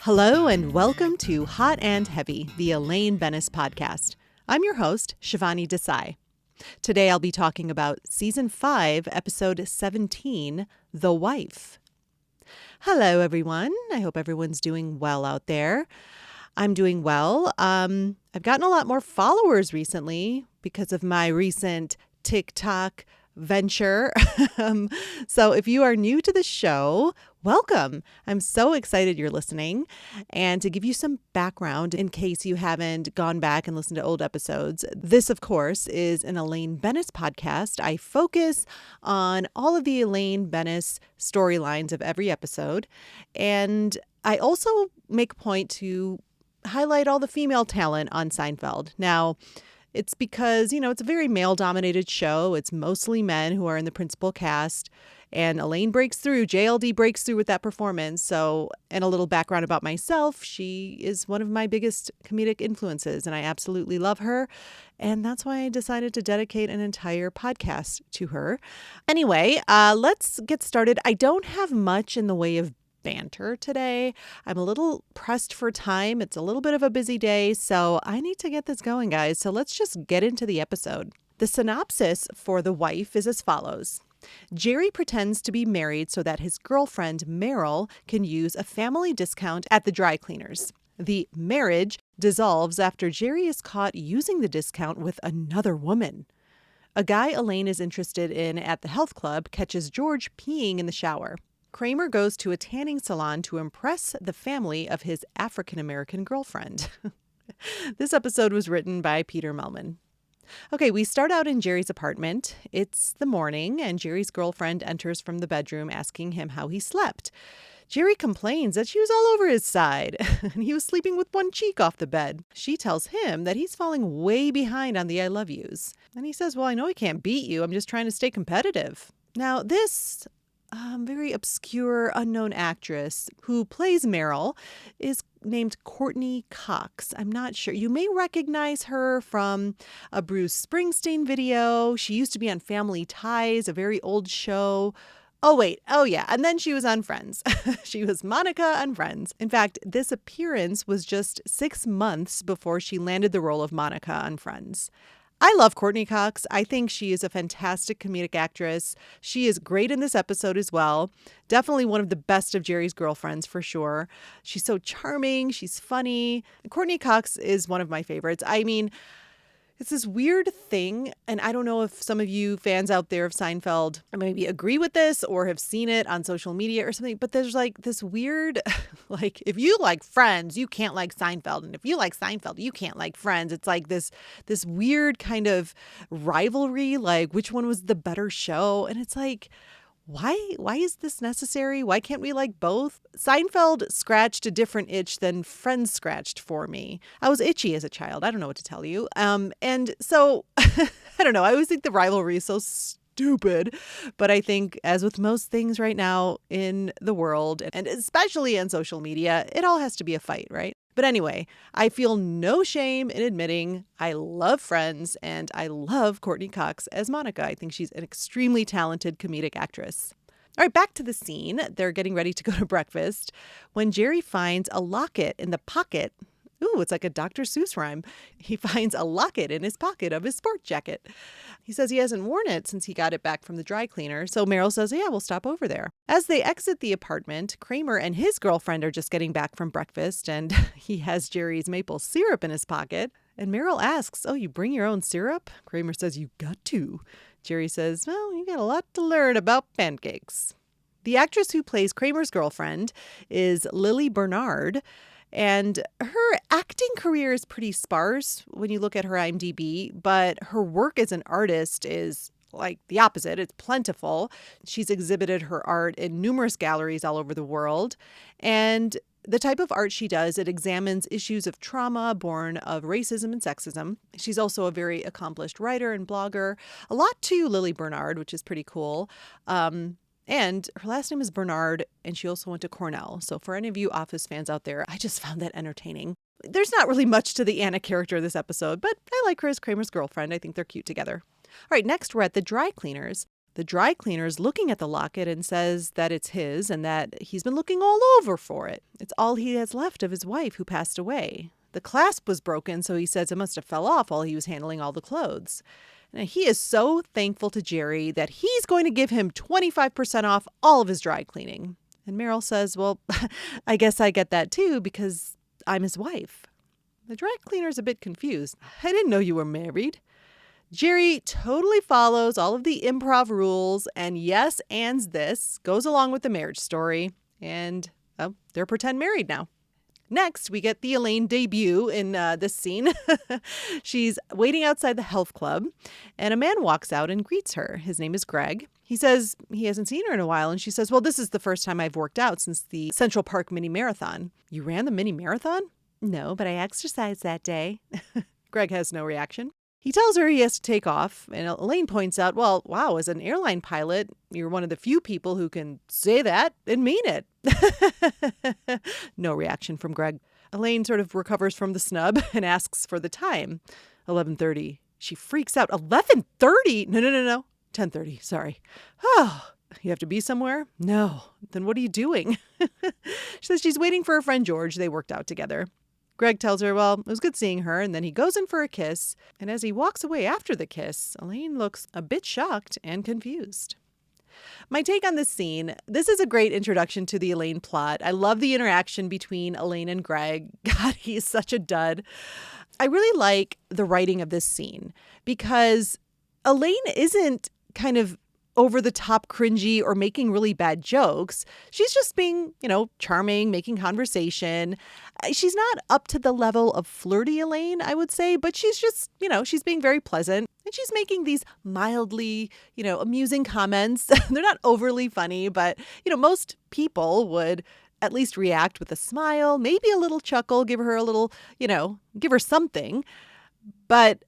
Hello and welcome to Hot and Heavy, the Elaine podcast. I'm your host, Shivani Desai. Today I'll be talking about Season 5, Episode 17, The Wife. Hello everyone. I hope everyone's doing well out there. I'm doing well. I've gotten a lot more followers recently because of my recent TikTok venture. So if you are new to the show, welcome. I'm so excited you're listening. And to give you some background in case you haven't gone back and listened to old episodes, this, of course, is an Elaine podcast. I focus on all of the Elaine storylines of every episode. And I also make a point to highlight all the female talent on Seinfeld. Now, it's because, it's a very male-dominated show. It's mostly men who are in the principal cast. And Elaine breaks through. JLD breaks through with that performance. So, and a little background about myself. She is one of my biggest comedic influences, and I absolutely love her. And that's why I decided to dedicate an entire podcast to her. Anyway, let's get started. I don't have much in the way of banter today. I'm a little pressed for time. It's a little bit of a busy day, so I need to get this going, guys. So let's just get into the episode. The synopsis for The Wife is as follows. Jerry pretends to be married so that his girlfriend, Meryl, can use a family discount at the dry cleaners. The marriage dissolves after Jerry is caught using the discount with another woman. A guy Elaine is interested in at the health club catches George peeing in the shower. Kramer goes to a tanning salon to impress the family of his African-American girlfriend. This episode was written by Peter Melman. Okay, we start out in Jerry's apartment. It's the morning, and Jerry's girlfriend enters from the bedroom asking him how he slept. Jerry complains that she was all over his side, and he was sleeping with one cheek off the bed. She tells him that he's falling way behind on the I love yous. And he says, well, I know I can't beat you. I'm just trying to stay competitive. Now, this very obscure, unknown actress who plays Meryl is named Courtney Cox. I'm not sure. You may recognize her from a Bruce Springsteen video. She used to be on Family Ties, a very old show. Oh, wait. Oh, yeah. And then she was on Friends. She was Monica on Friends. In fact, this appearance was just 6 months before she landed the role of Monica on Friends. I love Courtney Cox. I think she is a fantastic comedic actress. She is great in this episode as well. Definitely one of the best of Jerry's girlfriends for sure. She's so charming. She's funny. Courtney Cox is one of my favorites. I mean, it's this weird thing, and I don't know if some of you fans out there of Seinfeld maybe agree with this or have seen it on social media or something, but there's like this weird, like, if you like Friends, you can't like Seinfeld, and if you like Seinfeld, you can't like Friends. It's like this weird kind of rivalry, like which one was the better show, and it's like, why is this necessary? Why can't we like both? Seinfeld scratched a different itch than Friends scratched for me. I was itchy as a child. I don't know what to tell you. And so, I don't know. I always think the rivalry is so stupid. But I think, as with most things right now in the world, and especially on social media, it all has to be a fight, right? But anyway, I feel no shame in admitting I love Friends and I love Courtney Cox as Monica. I think she's an extremely talented comedic actress. All right, back to the scene. They're getting ready to go to breakfast when Jerry finds a locket in the pocket. Ooh, it's like a Dr. Seuss rhyme. He finds a locket in his pocket of his sport jacket. He says he hasn't worn it since he got it back from the dry cleaner. So Meryl says, yeah, we'll stop over there. As they exit the apartment, Kramer and his girlfriend are just getting back from breakfast, and he has Jerry's maple syrup in his pocket. And Meryl asks, oh, you bring your own syrup? Kramer says, you got to. Jerry says, well, you got a lot to learn about pancakes. The actress who plays Kramer's girlfriend is Lily Bernard. And her acting career is pretty sparse when you look at her IMDb, but her work as an artist is like the opposite. It's plentiful. She's exhibited her art in numerous galleries all over the world. And the type of art she does, it examines issues of trauma born of racism and sexism. She's also a very accomplished writer and blogger. A lot to Lily Bernard, which is pretty cool. And her last name is Bernard, and she also went to Cornell. So for any of you Office fans out there, I just found that entertaining. There's not really much to the Anna character this episode, but I like her as Kramer's girlfriend. I think they're cute together. All right, next we're at the dry cleaners. The dry cleaner is looking at the locket and says that it's his and that he's been looking all over for it. It's all he has left of his wife who passed away. The clasp was broken, so he says it must have fell off while he was handling all the clothes. Now, he is so thankful to Jerry that he's going to give him 25% off all of his dry cleaning. And Meryl says, well, I guess I get that too because I'm his wife. The dry cleaner's a bit confused. I didn't know you were married. Jerry totally follows all of the improv rules and yes ands this, goes along with the marriage story, and they're pretend married now. Next, we get the Elaine debut in this scene. She's waiting outside the health club, and a man walks out and greets her. His name is Greg. He says he hasn't seen her in a while, and she says, well, this is the first time I've worked out since the Central Park mini marathon. You ran the mini marathon? No, but I exercised that day. Greg has no reaction. He tells her he has to take off, and Elaine points out, well, wow, as an airline pilot, you're one of the few people who can say that and mean it. No reaction from Greg. Elaine sort of recovers from the snub and asks for the time. 11:30. She freaks out. 11:30? No. 10:30. Sorry. Oh, you have to be somewhere? No. Then what are you doing? She says she's waiting for her friend George. They worked out together. Greg tells her, well, it was good seeing her, and then he goes in for a kiss. And as he walks away after the kiss, Elaine looks a bit shocked and confused. My take on this scene, this is a great introduction to the Elaine plot. I love the interaction between Elaine and Greg. God, he's such a dud. I really like the writing of this scene because Elaine isn't kind of over the top cringy or making really bad jokes. She's just being, charming, making conversation. She's not up to the level of flirty Elaine, I would say, but she's just, she's being very pleasant and she's making these mildly, amusing comments. They're not overly funny, but, most people would at least react with a smile, maybe a little chuckle, give her a little, give her something. But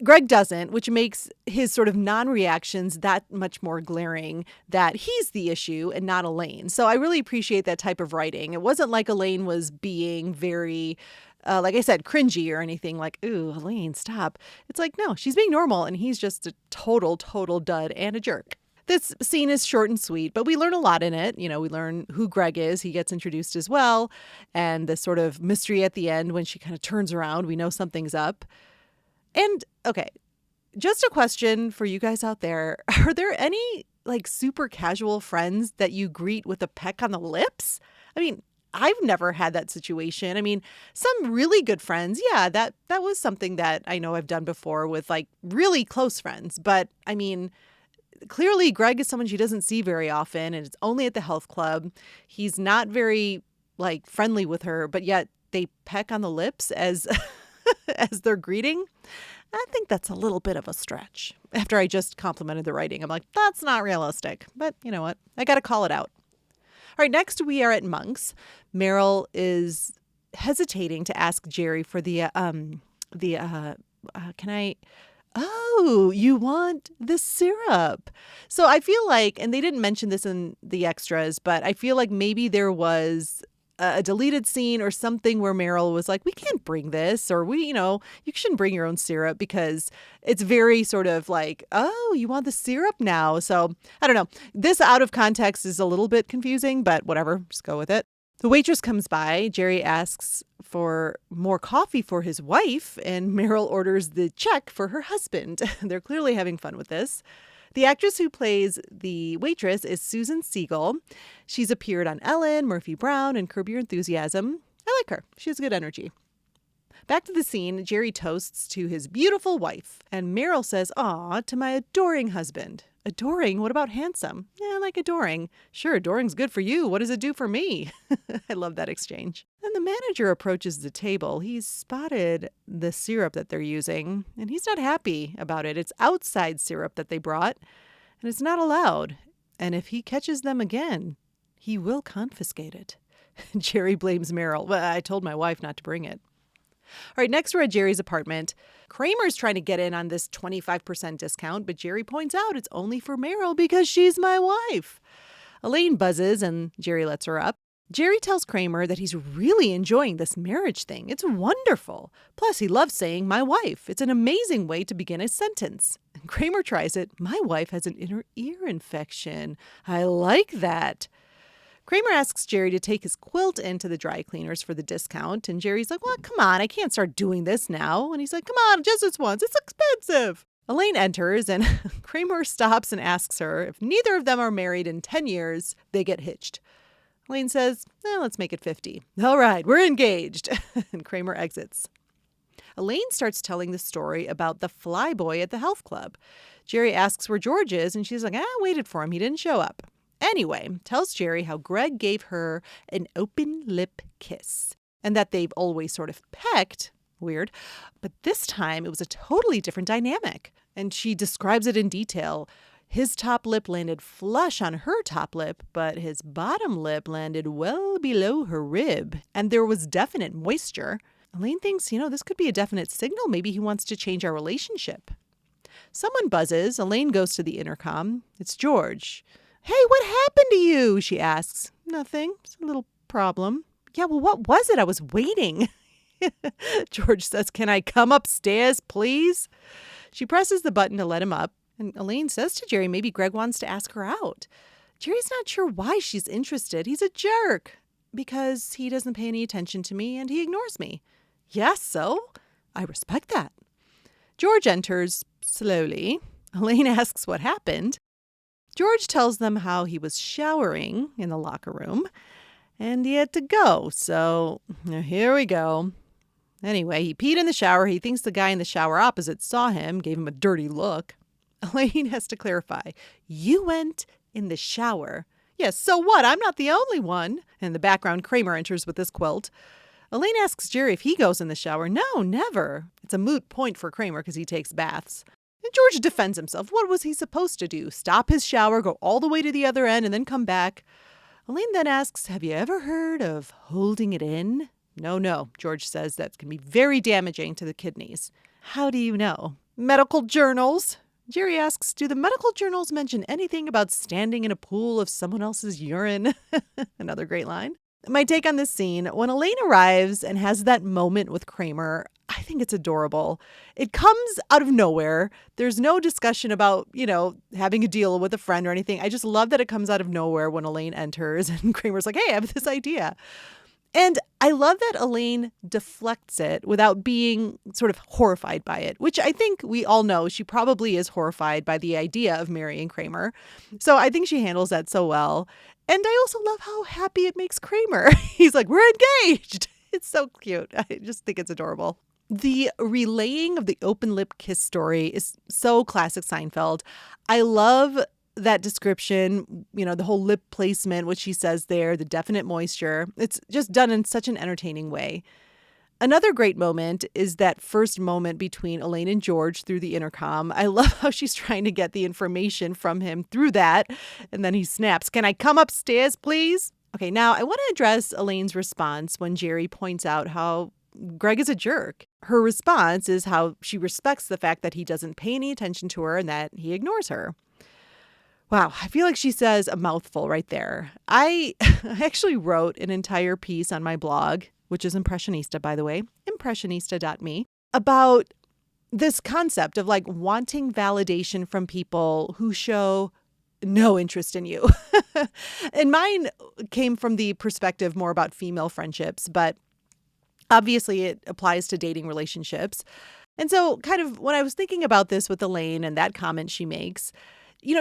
Greg doesn't, which makes his sort of non-reactions that much more glaring that he's the issue and not Elaine. So I really appreciate that type of writing. It wasn't like Elaine was being very, like I said, cringy or anything like, ooh, Elaine, stop. It's like, no, she's being normal and he's just a total dud and a jerk. This scene is short and sweet, but we learn a lot in it. We learn who Greg is. He gets introduced as well. And the sort of mystery at the end when she kind of turns around, we know something's up. And okay, just a question for you guys out there. Are there any super casual friends that you greet with a peck on the lips? I mean, I've never had that situation. I mean, some really good friends. Yeah, that was something that I know I've done before with really close friends. But I mean, clearly Greg is someone she doesn't see very often and it's only at the health club. He's not very friendly with her, but yet they peck on the lips as as they're greeting. I think that's a little bit of a stretch. After I just complimented the writing, I'm like, that's not realistic. But you know what? I got to call it out. All right, next we are at Monk's. Meryl is hesitating to ask Jerry for can I... Oh, you want the syrup. So I feel like, and they didn't mention this in the extras, but I feel like maybe there was a deleted scene or something where Meryl was like, we can't bring this, or you shouldn't bring your own syrup because it's very sort of like, oh, you want the syrup now. So I don't know. This out of context is a little bit confusing, but whatever, just go with it. The waitress comes by. Jerry asks for more coffee for his wife, and Meryl orders the check for her husband. They're clearly having fun with this. The actress who plays the waitress is Susan Siegel. She's appeared on Ellen, Murphy Brown, and Curb Your Enthusiasm. I like her. She has good energy. Back to the scene, Jerry toasts to his beautiful wife, and Meryl says, aw, to my adoring husband. Adoring? What about handsome? Yeah, I like adoring. Sure, adoring's good for you. What does it do for me? I love that exchange. Then the manager approaches the table. He's spotted the syrup that they're using, and he's not happy about it. It's outside syrup that they brought, and it's not allowed. And if he catches them again, he will confiscate it. Jerry blames Meryl. Well, I told my wife not to bring it. All right, next we're at Jerry's apartment. Kramer's trying to get in on this 25% discount, but Jerry points out it's only for Meryl because she's my wife. Elaine buzzes and Jerry lets her up. Jerry tells Kramer that he's really enjoying this marriage thing. It's wonderful. Plus, he loves saying my wife. It's an amazing way to begin a sentence. Kramer tries it. My wife has an inner ear infection. I like that. Kramer asks Jerry to take his quilt into the dry cleaners for the discount. And Jerry's like, well, come on, I can't start doing this now. And he's like, come on, just this once. It's expensive. Elaine enters and Kramer stops and asks her if neither of them are married in 10 years, they get hitched. Elaine says, let's make it 50. All right, we're engaged. And Kramer exits. Elaine starts telling the story about the flyboy at the health club. Jerry asks where George is, and she's like, I waited for him. He didn't show up. Anyway, tells Jerry how Greg gave her an open lip kiss and that they've always sort of pecked. Weird. But this time it was a totally different dynamic. And she describes it in detail. His top lip landed flush on her top lip, but his bottom lip landed well below her rib. And there was definite moisture. Elaine thinks, this could be a definite signal. Maybe he wants to change our relationship. Someone buzzes. Elaine goes to the intercom. It's George. Hey, what happened to you? She asks. Nothing. It's a little problem. Yeah, well, what was it? I was waiting. George says, can I come upstairs, please? She presses the button to let him up. And Elaine says to Jerry, maybe Greg wants to ask her out. Jerry's not sure why she's interested. He's a jerk. Because he doesn't pay any attention to me and he ignores me. Yes, so I respect that. George enters slowly. Elaine asks what happened. George tells them how he was showering in the locker room and he had to go. So here we go. Anyway, he peed in the shower. He thinks the guy in the shower opposite saw him, gave him a dirty look. Elaine has to clarify. You went in the shower. Yes, so what? I'm not the only one. In the background, Kramer enters with his quilt. Elaine asks Jerry if he goes in the shower. No, never. It's a moot point for Kramer because he takes baths. And George defends himself. What was he supposed to do? Stop his shower, go all the way to the other end, and then come back? Elaine then asks, have you ever heard of holding it in? No, George says that's going to be very damaging to the kidneys. How do you know? Medical journals. Jerry asks, do the medical journals mention anything about standing in a pool of someone else's urine? Another great line. My take on this scene, when Elaine arrives and has that moment with Kramer, I think it's adorable. It comes out of nowhere. There's no discussion about, having a deal with a friend or anything. I just love that it comes out of nowhere when Elaine enters and Kramer's like, hey, I have this idea. And I love that Elaine deflects it without being sort of horrified by it, which I think we all know she probably is horrified by the idea of marrying Kramer. So I think she handles that so well. And I also love how happy it makes Kramer. He's like, we're engaged. It's so cute. I just think it's adorable. The relaying of the open lip kiss story is so classic Seinfeld. I love that description, the whole lip placement, what she says there, the definite moisture. It's just done in such an entertaining way. Another great moment is that first moment between Elaine and George through the intercom. I love how she's trying to get the information from him through that. And then he snaps, can I come upstairs, please? Okay, now I want to address Elaine's response when Jerry points out how Greg is a jerk. Her response is how she respects the fact that he doesn't pay any attention to her and that he ignores her. Wow, I feel like she says a mouthful right there. I actually wrote an entire piece on my blog, which is Impressionista, by the way, impressionista.me, about this concept of wanting validation from people who show no interest in you. And mine came from the perspective more about female friendships, but obviously it applies to dating relationships. And so kind of when I was thinking about this with Elaine and that comment she makes,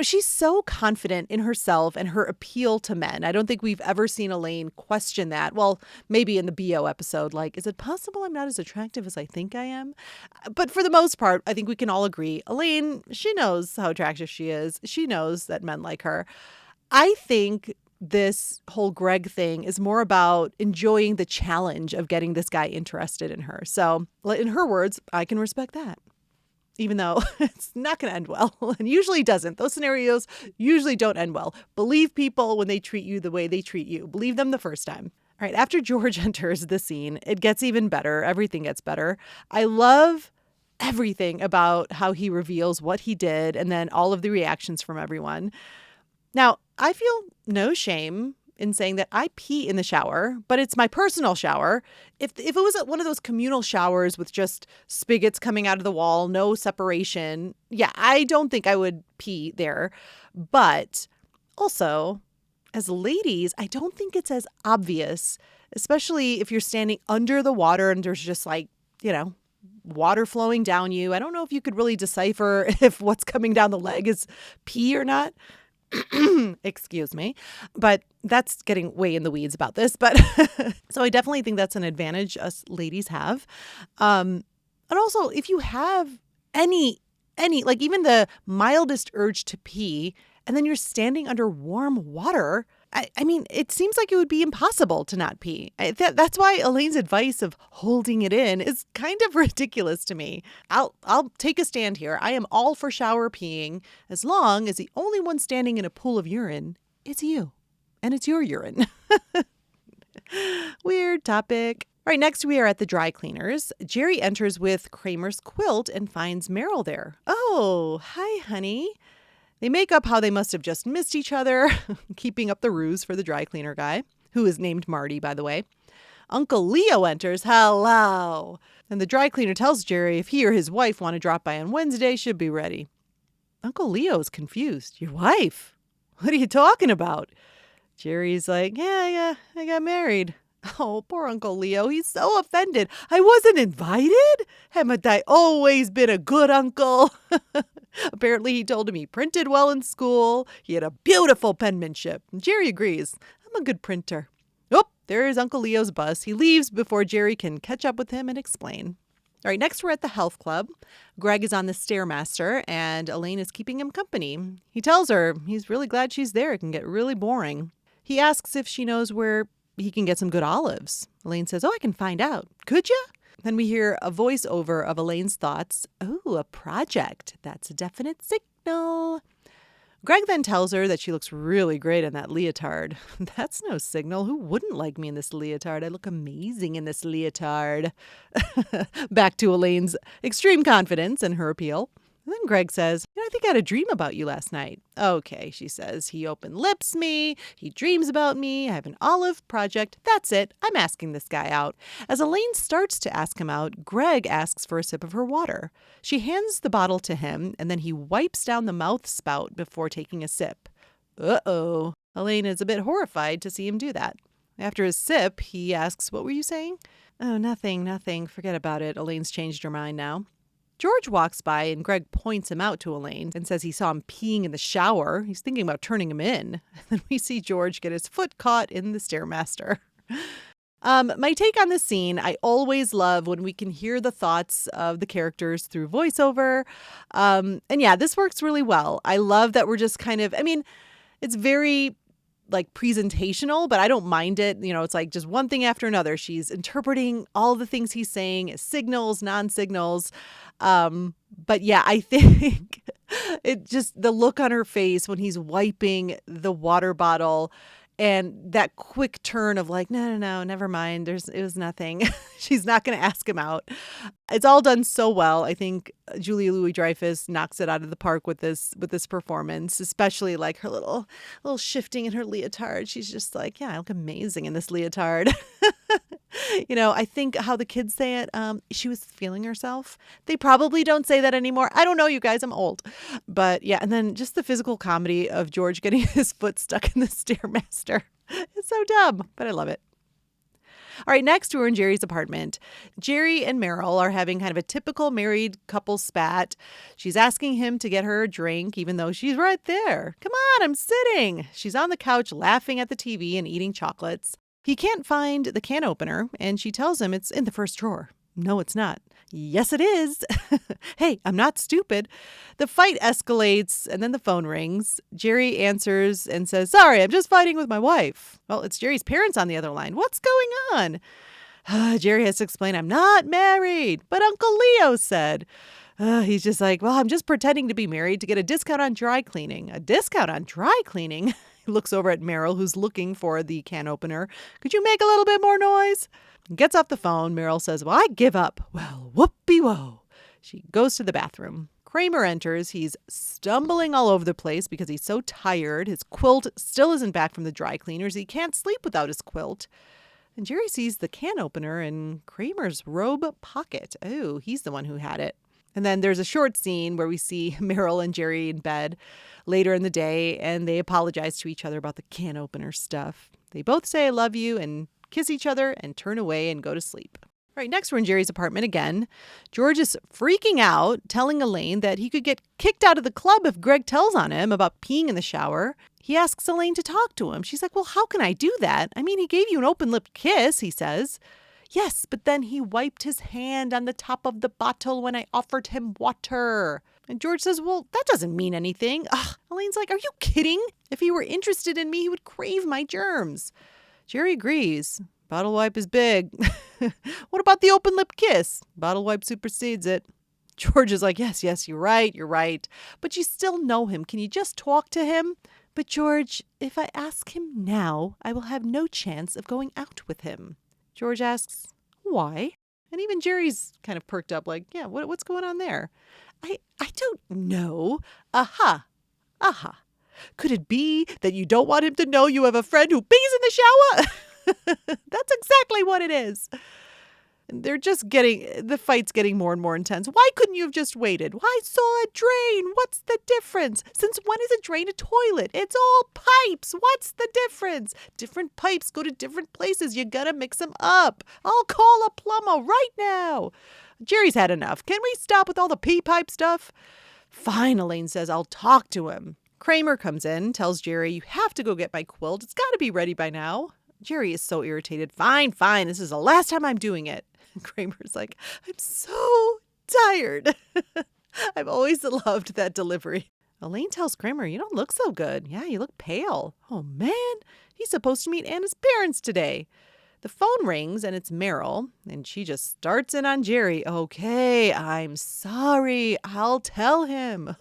she's so confident in herself and her appeal to men. I don't think we've ever seen Elaine question that. Well, maybe in the BO episode, is it possible I'm not as attractive as I think I am? But for the most part, I think we can all agree, Elaine, she knows how attractive she is. She knows that men like her. I think this whole Greg thing is more about enjoying the challenge of getting this guy interested in her. So in her words, I can respect that. Even though it's not going to end well and usually doesn't. Those scenarios usually don't end well. Believe people when they treat you the way they treat you. Believe them the first time. All right, after George enters the scene, it gets even better. Everything gets better. I love everything about how he reveals what he did and then all of the reactions from everyone. Now, I feel no shame in saying that I pee in the shower, but it's my personal shower. If it was one of those communal showers with just spigots coming out of the wall, no separation, yeah, I don't think I would pee there. But also, as ladies, I don't think it's as obvious, especially if you're standing under the water and there's just like, water flowing down you. I don't know if you could really decipher if what's coming down the leg is pee or not. Excuse me. But that's getting way in the weeds about this. But so I definitely think that's an advantage us ladies have. And also, if you have any, like even the mildest urge to pee, and then you're standing under warm water, I mean, it seems like it would be impossible to not pee. That's why Elaine's advice of holding it in is kind of ridiculous to me. I'll take a stand here. I am all for shower peeing as long as the only one standing in a pool of urine is you. And it's your urine. Weird topic. All right, next we are at the dry cleaners. Jerry enters with Kramer's quilt and finds Meryl there. Oh, hi, honey. They make up how they must have just missed each other, keeping up the ruse for the dry cleaner guy, who is named Marty, by the way. Uncle Leo enters. Hello. And the dry cleaner tells Jerry if he or his wife want to drop by on Wednesday, should be ready. Uncle Leo's confused. Your wife? What are you talking about? Jerry's like, yeah, I got married. Oh, poor Uncle Leo. He's so offended. I wasn't invited? Haven't I always been a good uncle? Apparently, he told him he printed well in school. He had a beautiful penmanship. And Jerry agrees. I'm a good printer. Oh, there is Uncle Leo's bus. He leaves before Jerry can catch up with him and explain. All right, next we're at the health club. Greg is on the Stairmaster, and Elaine is keeping him company. He tells her he's really glad she's there. It can get really boring. He asks if she knows where he can get some good olives. Elaine says, I can find out. Could you? Then we hear a voiceover of Elaine's thoughts. Oh, a project. That's a definite signal. Greg then tells her that she looks really great in that leotard. That's no signal. Who wouldn't like me in this leotard? I look amazing in this leotard. Back to Elaine's extreme confidence and her appeal. And then Greg says, I think I had a dream about you last night. Okay, she says, he open lips me, he dreams about me, I have an olive project, that's it, I'm asking this guy out. As Elaine starts to ask him out, Greg asks for a sip of her water. She hands the bottle to him, and then he wipes down the mouth spout before taking a sip. Uh-oh. Elaine is a bit horrified to see him do that. After his sip, he asks, what were you saying? Oh, nothing, forget about it. Elaine's changed her mind now. George walks by and Greg points him out to Elaine and says he saw him peeing in the shower. He's thinking about turning him in. And then we see George get his foot caught in the Stairmaster. My take on this scene, I always love when we can hear the thoughts of the characters through voiceover. And yeah, this works really well. I love that we're just kind of, it's very like presentational, but I don't mind it. It's like just one thing after another. She's interpreting all the things he's saying as signals, non-signals. But yeah, I think it just the look on her face when he's wiping the water bottle and that quick turn of like, no, never mind. It was nothing. She's not going to ask him out. It's all done so well. I think Julia Louis-Dreyfus knocks it out of the park with this performance, especially like her little shifting in her leotard. She's just like, yeah, I look amazing in this leotard. I think how the kids say it, she was feeling herself. They probably don't say that anymore. I don't know, you guys, I'm old. But yeah, and then just the physical comedy of George getting his foot stuck in the Stairmaster. It's so dumb, but I love it. All right, next we're in Jerry's apartment. Jerry and Meryl are having kind of a typical married couple spat. She's asking him to get her a drink, even though she's right there. Come on, I'm sitting. She's on the couch laughing at the TV and eating chocolates. He can't find the can opener, and she tells him it's in the first drawer. No, it's not. Yes, it is. Hey, I'm not stupid. The fight escalates, and then the phone rings. Jerry answers and says, sorry, I'm just fighting with my wife. Well, it's Jerry's parents on the other line. What's going on? Jerry has to explain, I'm not married, but Uncle Leo said. He's just like, well, I'm just pretending to be married to get a discount on dry cleaning. A discount on dry cleaning? He looks over at Meryl, who's looking for the can opener. Could you make a little bit more noise? Gets off the phone. Meryl says, well, I give up. Well, whoopee-whoa. She goes to the bathroom. Kramer enters. He's stumbling all over the place because he's so tired. His quilt still isn't back from the dry cleaners. He can't sleep without his quilt. And Jerry sees the can opener in Kramer's robe pocket. Oh, he's the one who had it. And then there's a short scene where we see Meryl and Jerry in bed later in the day, and they apologize to each other about the can opener stuff. They both say, "I love you," and kiss each other and turn away and go to sleep. All right, next we're in Jerry's apartment again. George is freaking out, telling Elaine that he could get kicked out of the club if Greg tells on him about peeing in the shower. He asks Elaine to talk to him. She's like, "Well, how can I do that? I mean, he gave you an open-lipped kiss," he says. "Yes, but then he wiped his hand on the top of the bottle when I offered him water." And George says, "Well, that doesn't mean anything." Ugh. Elaine's like, "Are you kidding? If he were interested in me, he would crave my germs." Jerry agrees. Bottle wipe is big. What about the open lip kiss? Bottle wipe supersedes it. George is like, yes, you're right. But you still know him. Can you just talk to him? But George, if I ask him now, I will have no chance of going out with him. George asks, why? And even Jerry's kind of perked up like, yeah, what's going on there? I don't know. Aha. Could it be that you don't want him to know you have a friend who pees in the shower? That's exactly what it is. The fight's getting more and more intense. Why couldn't you have just waited? Well, I saw a drain. What's the difference? Since when is a drain a toilet? It's all pipes. What's the difference? Different pipes go to different places. You gotta mix them up. I'll call a plumber right now. Jerry's had enough. Can we stop with all the pee pipe stuff? Fine, Elaine says. I'll talk to him. Kramer comes in, tells Jerry, you have to go get my quilt. It's got to be ready by now. Jerry is so irritated. Fine. This is the last time I'm doing it. Kramer's like, I'm so tired. I've always loved that delivery. Elaine tells Kramer, you don't look so good. Yeah, you look pale. Oh, man. He's supposed to meet Anna's parents today. The phone rings and it's Meryl, and she just starts in on Jerry. Okay, I'm sorry. I'll tell him.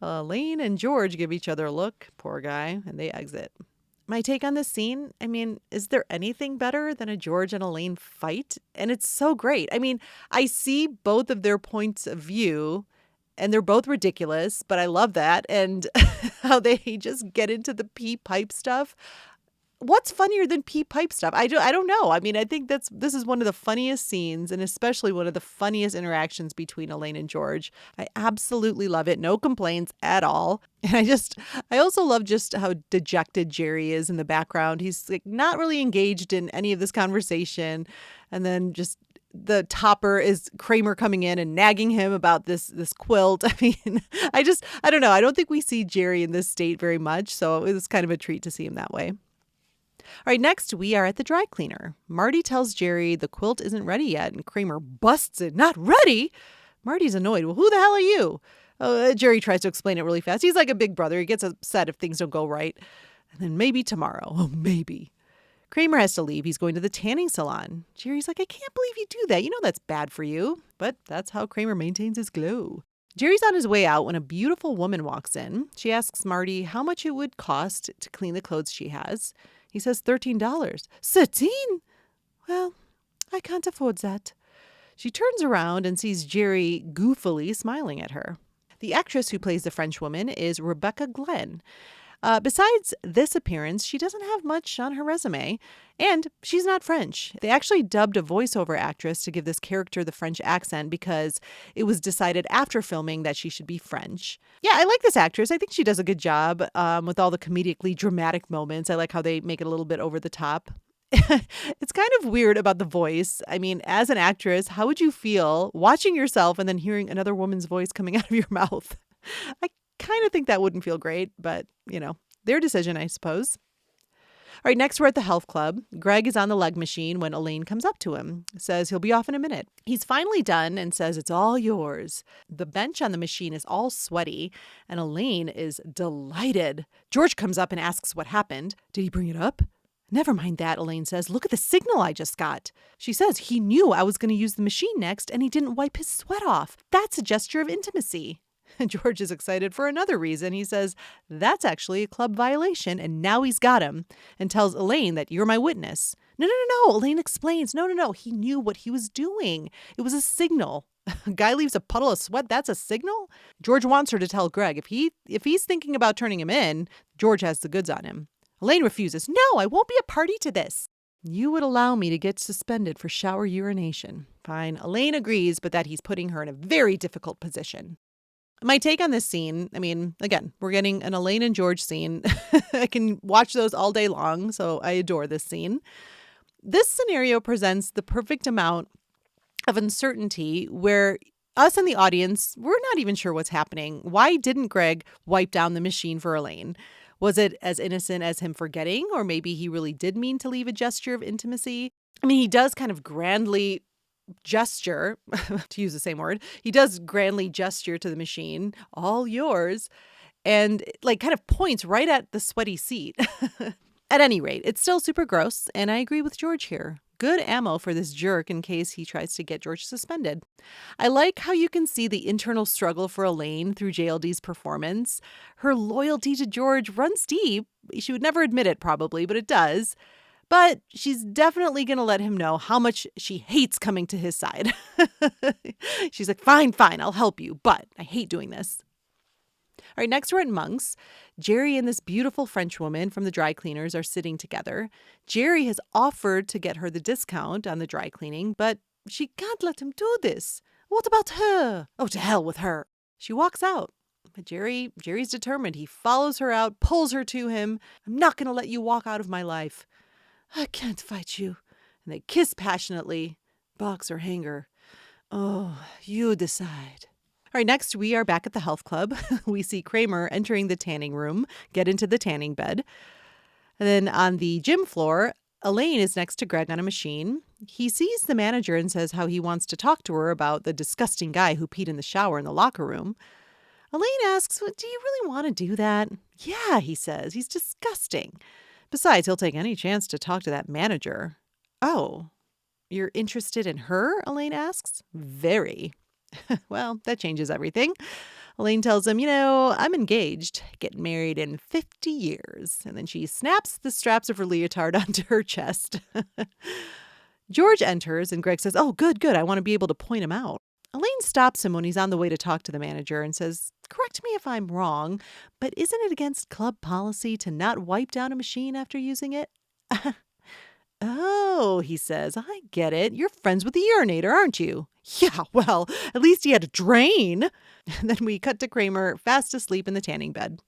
Elaine and George give each other a look, poor guy, and they exit. My take on this scene, I mean, is there anything better than a George and Elaine fight? And it's so great. I mean, I see both of their points of view, and they're both ridiculous, but I love that. And how they just get into the pee pipe stuff. What's funnier than pee pipe stuff? I don't know. I mean, I think this is one of the funniest scenes, and especially one of the funniest interactions between Elaine and George. I absolutely love it. No complaints at all. And I also love just how dejected Jerry is in the background. He's like not really engaged in any of this conversation. And then just the topper is Kramer coming in and nagging him about this quilt. I mean, I don't know. I don't think we see Jerry in this state very much. So it was kind of a treat to see him that way. All right, next we are at the dry cleaner. Marty tells Jerry the quilt isn't ready yet, and Kramer busts it. Not ready? Marty's annoyed. Well, who the hell are you? Jerry tries to explain it really fast. He's like a big brother. He gets upset if things don't go right. And then maybe tomorrow. Oh, maybe. Kramer has to leave. He's going to the tanning salon. Jerry's like, I can't believe you do that. You know that's bad for you. But that's how Kramer maintains his glow. Jerry's on his way out when a beautiful woman walks in. She asks Marty how much it would cost to clean the clothes she has. He says $13. 13? Well, I can't afford that. She turns around and sees Jerry goofily smiling at her. The actress who plays the French woman is Rebecca Glenn. Besides this appearance, she doesn't have much on her resume, and she's not French. They actually dubbed a voiceover actress to give this character the French accent because it was decided after filming that she should be French. Yeah, I like this actress. I think she does a good job with all the comedically dramatic moments. I like how they make it a little bit over the top. It's kind of weird about the voice. I mean, as an actress, how would you feel watching yourself and then hearing another woman's voice coming out of your mouth? I kind of think that wouldn't feel great, but, their decision, I suppose. All right, next we're at the health club. Greg is on the leg machine when Elaine comes up to him, says he'll be off in a minute. He's finally done and says it's all yours. The bench on the machine is all sweaty, and Elaine is delighted. George comes up and asks what happened. Did he bring it up? Never mind that, Elaine says. Look at the signal I just got. She says he knew I was going to use the machine next, and he didn't wipe his sweat off. That's a gesture of intimacy. George is excited for another reason. He says, that's actually a club violation, and now he's got him, and tells Elaine that you're my witness. No. Elaine explains, no. He knew what he was doing. It was a signal. A guy leaves a puddle of sweat, that's a signal? George wants her to tell Greg if he's thinking about turning him in, George has the goods on him. Elaine refuses. No, I won't be a party to this. You would allow me to get suspended for shower urination. Fine. Elaine agrees, but that he's putting her in a very difficult position. My take on this scene, I mean, again, we're getting an Elaine and George scene. I can watch those all day long, so I adore this scene. This scenario presents the perfect amount of uncertainty where us and the audience, we're not even sure what's happening. Why didn't Greg wipe down the machine for Elaine? Was it as innocent as him forgetting, or maybe he really did mean to leave a gesture of intimacy? I mean, he does kind of grandly gesture, to use the same word, he does grandly gesture to the machine, all yours, and like kind of points right at the sweaty seat. At any rate, it's still super gross, and I agree with George here. Good ammo for this jerk in case he tries to get George suspended. I like how you can see the internal struggle for Elaine through JLD's performance. Her loyalty to George runs deep. She would never admit it probably, but it does. But she's definitely going to let him know how much she hates coming to his side. She's like, fine, I'll help you, but I hate doing this. All right, next we're at Monk's. Jerry and this beautiful French woman from the dry cleaners are sitting together. Jerry has offered to get her the discount on the dry cleaning, but she can't let him do this. What about her? Oh, to hell with her. She walks out. But Jerry's determined. He follows her out, pulls her to him. I'm not going to let you walk out of my life. I can't fight you. And they kiss passionately. Box or hanger. Oh, you decide. All right, next we are back at the health club. We see Kramer entering the tanning room, get into the tanning bed. And then on the gym floor, Elaine is next to Greg on a machine. He sees the manager and says how he wants to talk to her about the disgusting guy who peed in the shower in the locker room. Elaine asks, do you really want to do that? Yeah, he says. He's disgusting. Besides, he'll take any chance to talk to that manager. Oh, you're interested in her? Elaine asks. Very. Well, that changes everything. Elaine tells him, I'm engaged, getting married in 50 years. And then she snaps the straps of her leotard onto her chest. George enters and Greg says, oh, good. I want to be able to point him out. Elaine stops him when he's on the way to talk to the manager and says, correct me if I'm wrong, but isn't it against club policy to not wipe down a machine after using it? Oh, he says, I get it. You're friends with the urinator, aren't you? Yeah, well, at least he had a drain. And then we cut to Kramer fast asleep in the tanning bed.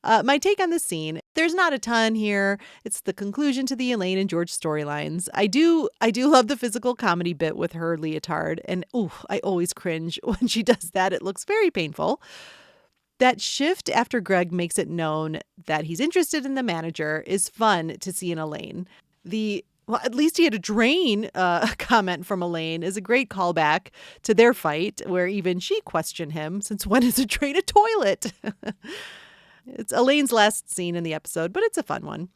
My take on this scene, there's not a ton here. It's the conclusion to the Elaine and George storylines. I do love the physical comedy bit with her leotard. And I always cringe when she does that. It looks very painful. That shift after Greg makes it known that he's interested in the manager is fun to see in Elaine. At least he had a drain comment from Elaine is a great callback to their fight where even she questioned him since when is a drain a toilet? It's Elaine's last scene in the episode, but it's a fun one.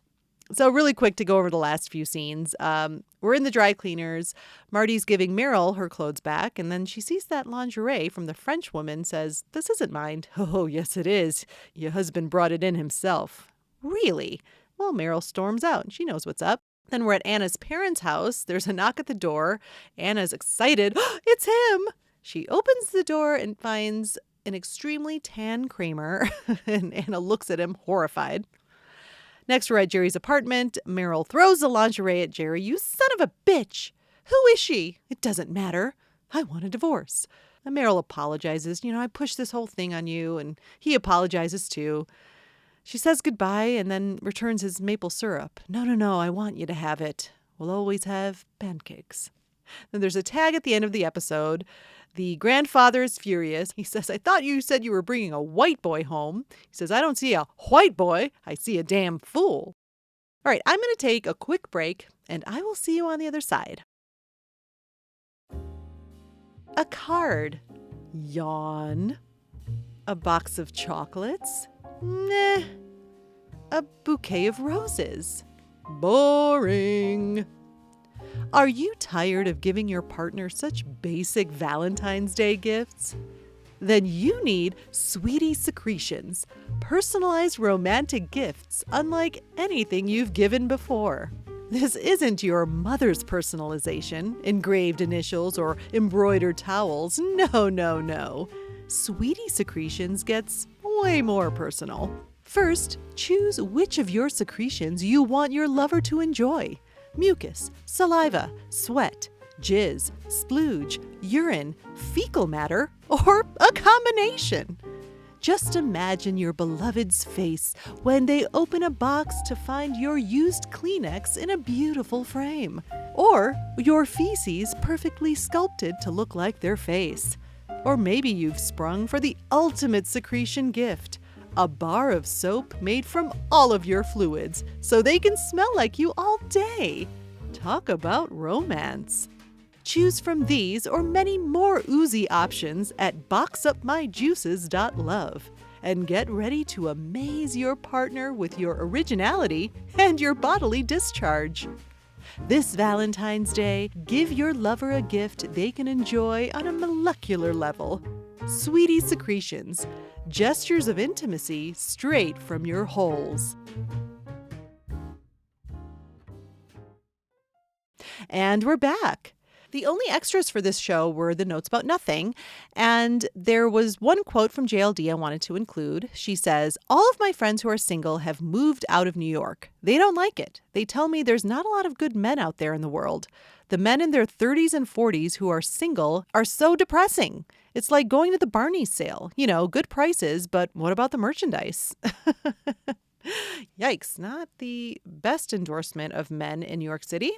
So really quick to go over the last few scenes. We're in the dry cleaners. Marty's giving Meryl her clothes back, and then she sees that lingerie from the French woman, says, this isn't mine. Oh, yes, it is. Your husband brought it in himself. Really? Well, Meryl storms out. She knows what's up. Then we're at Anna's parents' house. There's a knock at the door. Anna's excited. It's him. She opens the door and finds an extremely tan Kramer, and Anna looks at him horrified. Next, we're at Jerry's apartment. Meryl throws the lingerie at Jerry. You son of a bitch. Who is she? It doesn't matter. I want a divorce. And Meryl apologizes. I pushed this whole thing on you, and he apologizes too. She says goodbye and then returns his maple syrup. No, I want you to have it. We'll always have pancakes. Then there's a tag at the end of the episode. The grandfather is furious. He says, I thought you said you were bringing a white boy home. He says, I don't see a white boy. I see a damn fool. All right, I'm going to take a quick break, and I will see you on the other side. A card. Yawn. A box of chocolates. Nah. A bouquet of roses. Boring. Are you tired of giving your partner such basic Valentine's Day gifts? Then you need Sweetie Secretions, personalized romantic gifts unlike anything you've given before. This isn't your mother's personalization, engraved initials, or embroidered towels. No, no, no. Sweetie Secretions gets way more personal. First, choose which of your secretions you want your lover to enjoy. Mucus, saliva, sweat, jizz, splooge, urine, fecal matter, or a combination. Just imagine your beloved's face when they open a box to find your used Kleenex in a beautiful frame, or your feces perfectly sculpted to look like their face. Or maybe you've sprung for the ultimate secretion gift, a bar of soap made from all of your fluids so they can smell like you all day. Talk about romance. Choose from these or many more oozy options at boxupmyjuices.love and get ready to amaze your partner with your originality and your bodily discharge. This Valentine's Day, give your lover a gift they can enjoy on a molecular level. Sweetie Secretions, gestures of intimacy straight from your holes. And we're back. The only extras for this show were the notes about nothing, and there was one quote from JLD I wanted to include. She says, "All of my friends who are single have moved out of New York. They don't like it. They tell me there's not a lot of good men out there in the world. The men in their 30s and 40s who are single are so depressing. It's like going to the Barney's sale. You know, good prices, but what about the merchandise?" Yikes, not the best endorsement of men in New York City.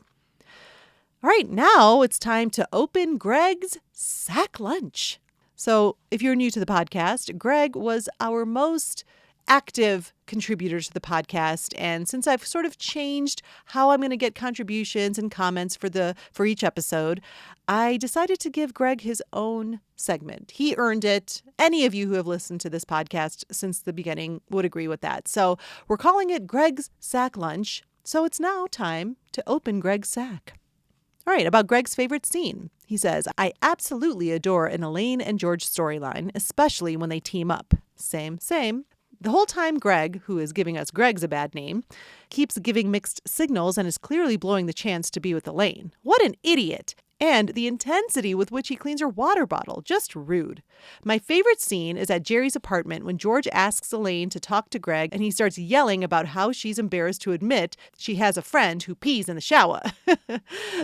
All right, now it's time to open Greg's sack lunch. So if you're new to the podcast, Greg was our most active contributor to the podcast. And since I've sort of changed how I'm going to get contributions and comments for each episode, I decided to give Greg his own segment. He earned it. Any of you who have listened to this podcast since the beginning would agree with that. So we're calling it Greg's Sack Lunch. So it's now time to open Greg's sack. All right, about Greg's favorite scene. He says, "I absolutely adore an Elaine and George storyline, especially when they team up." Same. The whole time Greg, who is giving us Greg's a bad name, keeps giving mixed signals and is clearly blowing the chance to be with Elaine. What an idiot. And the intensity with which he cleans her water bottle, just rude. My favorite scene is at Jerry's apartment when George asks Elaine to talk to Greg and he starts yelling about how she's embarrassed to admit she has a friend who pees in the shower.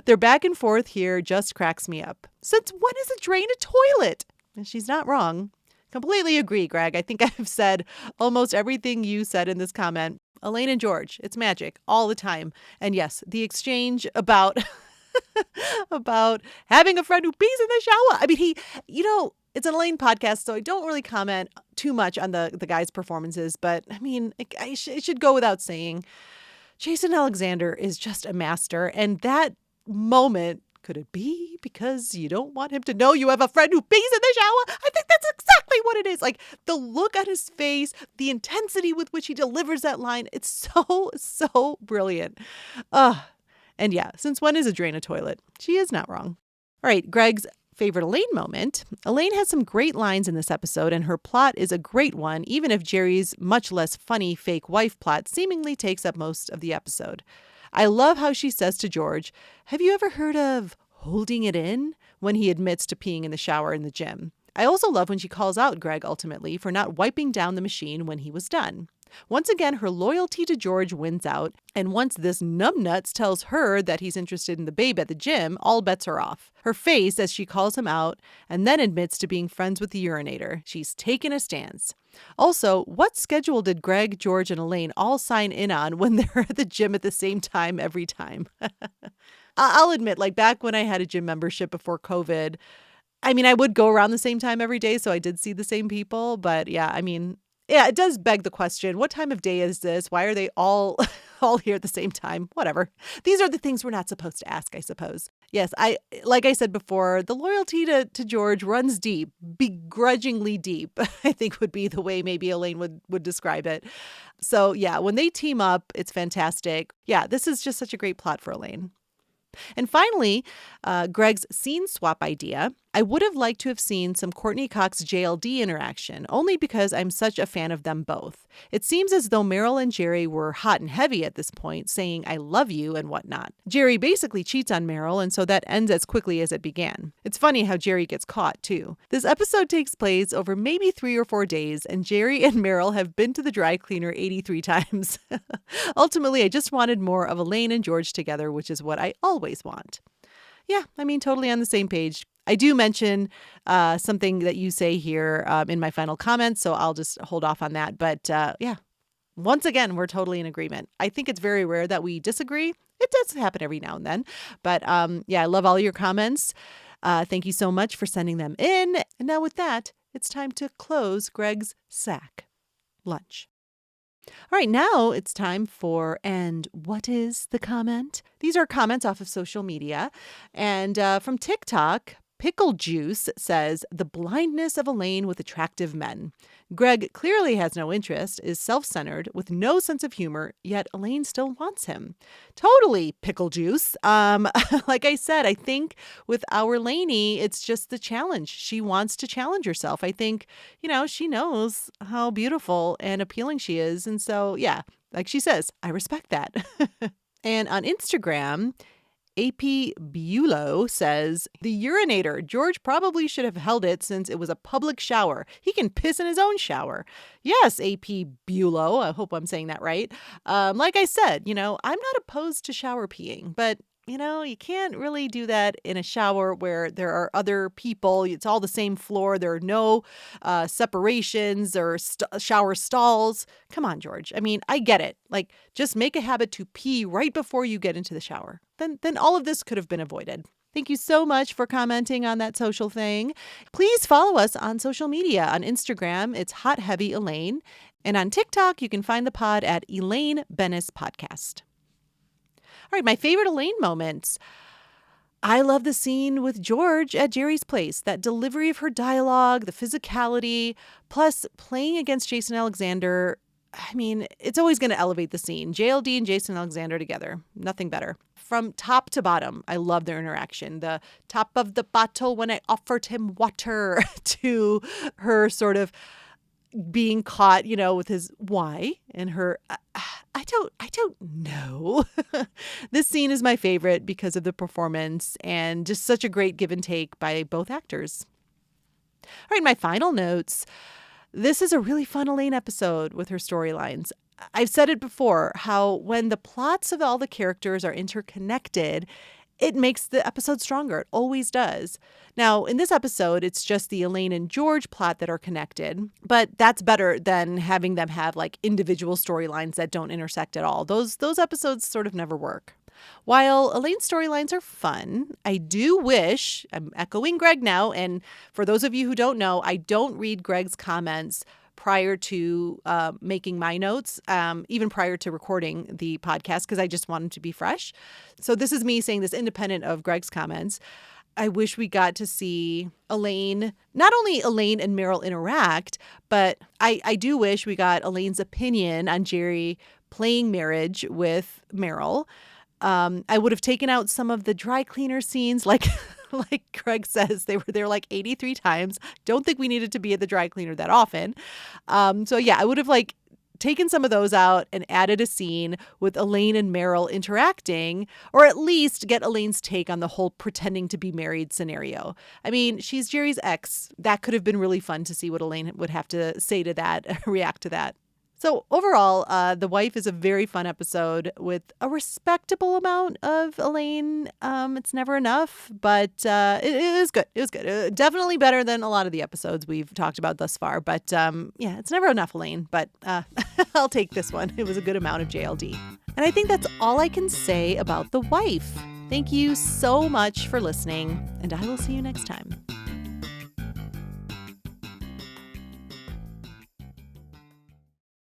Their back and forth here just cracks me up. Since when is a drain a toilet? And she's not wrong. Completely agree, Greg. I think I've said almost everything you said in this comment. Elaine and George, it's magic all the time. And yes, the exchange about having a friend who pees in the shower. I mean, it's an Elaine podcast, so I don't really comment too much on the guy's performances. But I mean, it should go without saying, Jason Alexander is just a master. And that moment, could it be because you don't want him to know you have a friend who pees in the shower? I think that's exactly what it is. Like the look on his face, the intensity with which he delivers that line. It's so brilliant. And yeah, since when is a drain a toilet? She is not wrong. All right, Greg's favorite Elaine moment. Elaine has some great lines in this episode, and her plot is a great one, even if Jerry's much less funny fake wife plot seemingly takes up most of the episode. I love how she says to George, "Have you ever heard of holding it in?" when he admits to peeing in the shower in the gym. I also love when she calls out Greg ultimately for not wiping down the machine when he was done. Once again, her loyalty to George wins out, and once this numbnuts tells her that he's interested in the babe at the gym, all bets are off. Her face as she calls him out and then admits to being friends with the urinator. She's taken a stance. Also, what schedule did Greg, George, and Elaine all sign in on when they're at the gym at the same time every time? I'll admit, like back when I had a gym membership before COVID, I mean, I would go around the same time every day, so I did see the same people. But yeah, I mean, yeah, it does beg the question, what time of day is this? Why are they all here at the same time? Whatever. These are the things we're not supposed to ask, I suppose. Yes, like I said before, the loyalty to George runs deep, begrudgingly deep, I think would be the way maybe Elaine would describe it. So yeah, when they team up, it's fantastic. Yeah, this is just such a great plot for Elaine. And finally, Greg's scene swap idea. I would have liked to have seen some Courtney Cox JLD interaction, only because I'm such a fan of them both. It seems as though Meryl and Jerry were hot and heavy at this point, saying I love you and whatnot. Jerry basically cheats on Meryl, and so that ends as quickly as it began. It's funny how Jerry gets caught, too. This episode takes place over maybe 3 or 4 days, and Jerry and Meryl have been to the dry cleaner 83 times. Ultimately, I just wanted more of Elaine and George together, which is what I always want. Yeah, I mean, totally on the same page. I do mention something that you say here in my final comments, so I'll just hold off on that. But yeah, once again, we're totally in agreement. I think it's very rare that we disagree. It does happen every now and then. But yeah, I love all your comments. Thank you so much for sending them in. And now with that, it's time to close Greg's sack. Lunch. All right, now it's time for And What Is the Comment? These are comments off of social media. And from TikTok, Pickle Juice says, the blindness of Elaine with attractive men. Greg clearly has no interest, is self-centered, with no sense of humor, yet Elaine still wants him. Totally, Pickle Juice. Like I said, I think with our Lainey, it's just the challenge. She wants to challenge herself. I think, she knows how beautiful and appealing she is. And so, yeah, like she says, I respect that. And on Instagram, AP Bulow says, the urinator. George probably should have held it since it was a public shower. He can piss in his own shower. Yes, AP Bulow. I hope I'm saying that right. Like I said, I'm not opposed to shower peeing, but you can't really do that in a shower where there are other people. It's all the same floor. There are no separations or shower stalls. Come on, George. I mean, I get it. Like, just make a habit to pee right before you get into the shower. Then all of this could have been avoided. Thank you so much for commenting on that social thing. Please follow us on social media. On Instagram, it's Hot Heavy Elaine. And on TikTok, you can find the pod at Elaine Bennis Podcast. All right, my favorite Elaine moments. I love the scene with George at Jerry's place. That delivery of her dialogue, the physicality, plus playing against Jason Alexander. I mean, it's always going to elevate the scene. JLD and Jason Alexander together. Nothing better. From top to bottom, I love their interaction. The top of the bottle when I offered him water to her sort of being caught, with his why and her, I don't know. This scene is my favorite because of the performance and just such a great give and take by both actors. All right, my final notes. This is a really fun Elaine episode with her storylines. I've said it before, how when the plots of all the characters are interconnected, it makes the episode stronger. It always does. Now, in this episode, it's just the Elaine and George plot that are connected, but that's better than having them have like individual storylines that don't intersect at all. Those episodes sort of never work. While Elaine's storylines are fun, I do wish, I'm echoing Greg now, and for those of you who don't know, I don't read Greg's comments prior to making my notes, even prior to recording the podcast, because I just want them to be fresh. So this is me saying this independent of Greg's comments. I wish we got to see Elaine, not only Elaine and Meryl interact, but I do wish we got Elaine's opinion on Jerry playing marriage with Meryl. I would have taken out some of the dry cleaner scenes, like Greg says, they were there like 83 times. Don't think we needed to be at the dry cleaner that often. So yeah, I would have taken some of those out and added a scene with Elaine and Meryl interacting, or at least get Elaine's take on the whole pretending to be married scenario. I mean, she's Jerry's ex. That could have been really fun to see what Elaine would have to say to that, react to that. So overall, The Wife is a very fun episode with a respectable amount of Elaine. It's never enough, but it is good. It was good. Definitely better than a lot of the episodes we've talked about thus far. But yeah, it's never enough Elaine, but I'll take this one. It was a good amount of JLD. And I think that's all I can say about The Wife. Thank you so much for listening, and I will see you next time.